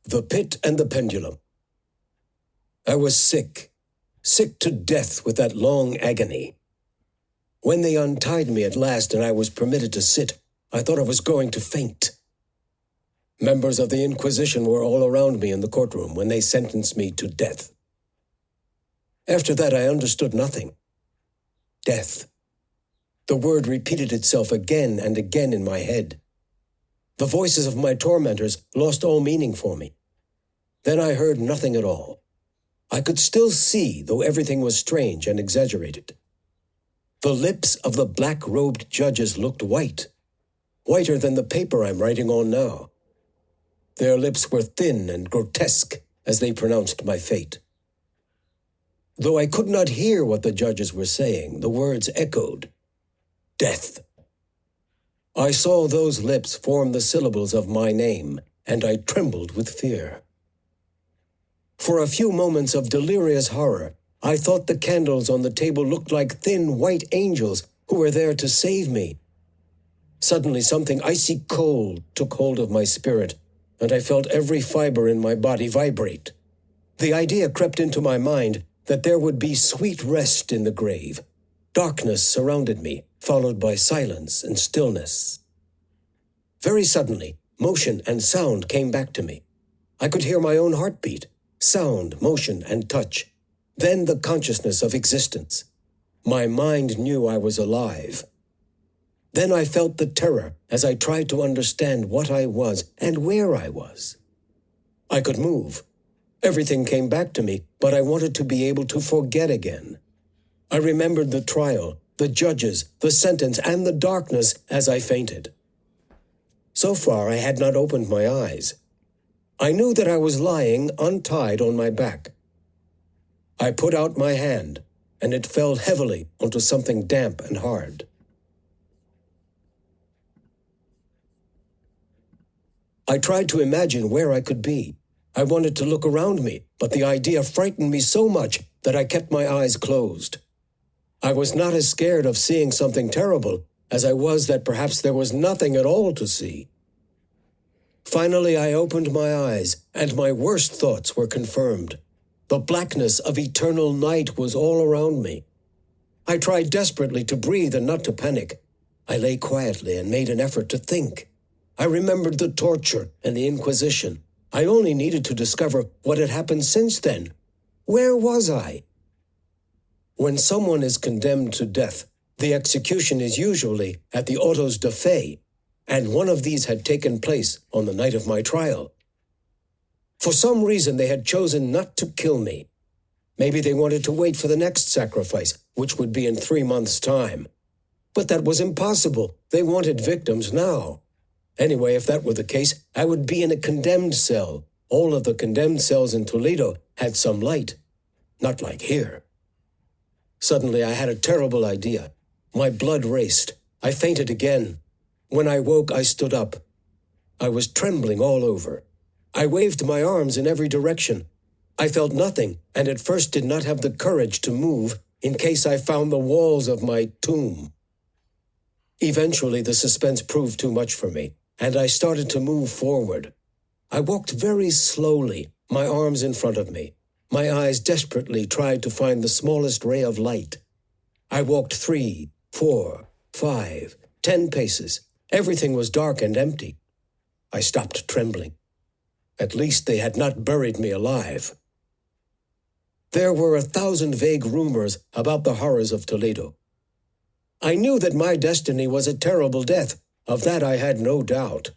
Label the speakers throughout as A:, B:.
A: The Pit and the Pendulum. I was sick to death with that long agony. When they untied me at last and I was permitted to sit, I thought I was going to faint. Members of the Inquisition were all around me in the courtroom when they sentenced me to death. After that, I understood nothing. Death. The word repeated itself again and again in my head. The voices of my tormentors lost all meaning for me. Then I heard nothing at all. I could still see, though everything was strange and exaggerated. The lips of the black-robed judges looked white, whiter than the paper I'm writing on now. Their lips were thin and grotesque as they pronounced my fate. Though I could not hear what the judges were saying, the words echoed. Death. I saw those lips form the syllables of my name, and I trembled with fear. For a few moments of delirious horror, I thought the candles on the table looked like thin white angels who were there to save me. Suddenly something icy cold took hold of my spirit, and I felt every fiber in my body vibrate. The idea crept into my mind that there would be sweet rest in the grave. Darkness surrounded me, followed by silence and stillness. Very suddenly, motion and sound came back to me. I could hear my own heartbeat, sound, motion, and touch. Then the consciousness of existence. My mind knew I was alive. Then I felt the terror as I tried to understand what I was and where I was. I could move. Everything came back to me, but I wanted to be able to forget again. I remembered the trial, the judges, the sentence, and the darkness as I fainted. So far, I had not opened my eyes. I knew that I was lying untied on my back. I put out my hand, and it fell heavily onto something damp and hard. I tried to imagine where I could be. I wanted to look around me, but the idea frightened me so much that I kept my eyes closed. I was not as scared of seeing something terrible as I was that perhaps there was nothing at all to see. Finally, I opened my eyes, and my worst thoughts were confirmed. The blackness of eternal night was all around me. I tried desperately to breathe and not to panic. I lay quietly and made an effort to think. I remembered the torture and the Inquisition. I only needed to discover what had happened since then. Where was I? When someone is condemned to death, the execution is usually at the autos de fe, and one of these had taken place on the night of my trial. For some reason, they had chosen not to kill me. Maybe they wanted to wait for the next sacrifice, which would be in 3 months' time. But that was impossible. They wanted victims now. Anyway, if that were the case, I would be in a condemned cell. All of the condemned cells in Toledo had some light. Not like here. Suddenly, I had a terrible idea. My blood raced. I fainted again. When I woke, I stood up. I was trembling all over. I waved my arms in every direction. I felt nothing, and at first did not have the courage to move in case I found the walls of my tomb. Eventually, the suspense proved too much for me, and I started to move forward. I walked very slowly, my arms in front of me. My eyes desperately tried to find the smallest ray of light. I walked 3, 4, 5, 10 paces. Everything was dark and empty. I stopped trembling. At least they had not buried me alive. There were 1,000 vague rumors about the horrors of Toledo. I knew that my destiny was a terrible death. Of that I had no doubt.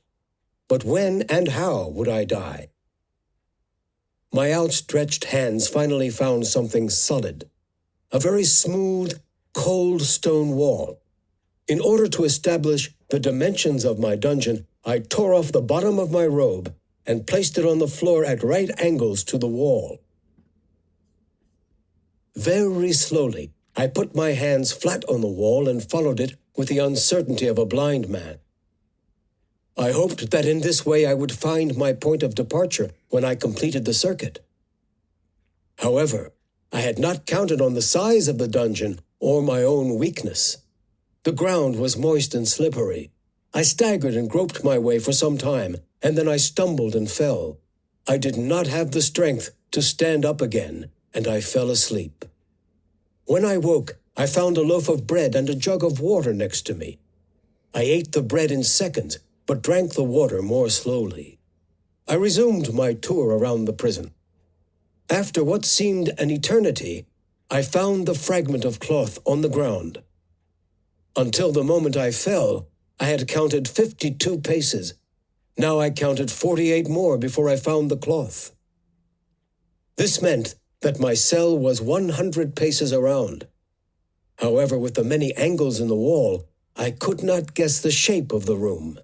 A: But when and how would I die? My outstretched hands finally found something solid. A very smooth, cold stone wall. In order to establish the dimensions of my dungeon, I tore off the bottom of my robe and placed it on the floor at right angles to the wall. Very slowly, I put my hands flat on the wall and followed it with the uncertainty of a blind man. I hoped that in this way I would find my point of departure when I completed the circuit. However, I had not counted on the size of the dungeon or my own weakness. The ground was moist and slippery. I staggered and groped my way for some time, and then I stumbled and fell. I did not have the strength to stand up again, and I fell asleep. When I woke, I found a loaf of bread and a jug of water next to me. I ate the bread in seconds, but drank the water more slowly. I resumed my tour around the prison. After what seemed an eternity, I found the fragment of cloth on the ground. Until the moment I fell, I had counted 52 paces. Now I counted 48 more before I found the cloth. This meant that my cell was 100 paces around. However, with the many angles in the wall, I could not guess the shape of the room.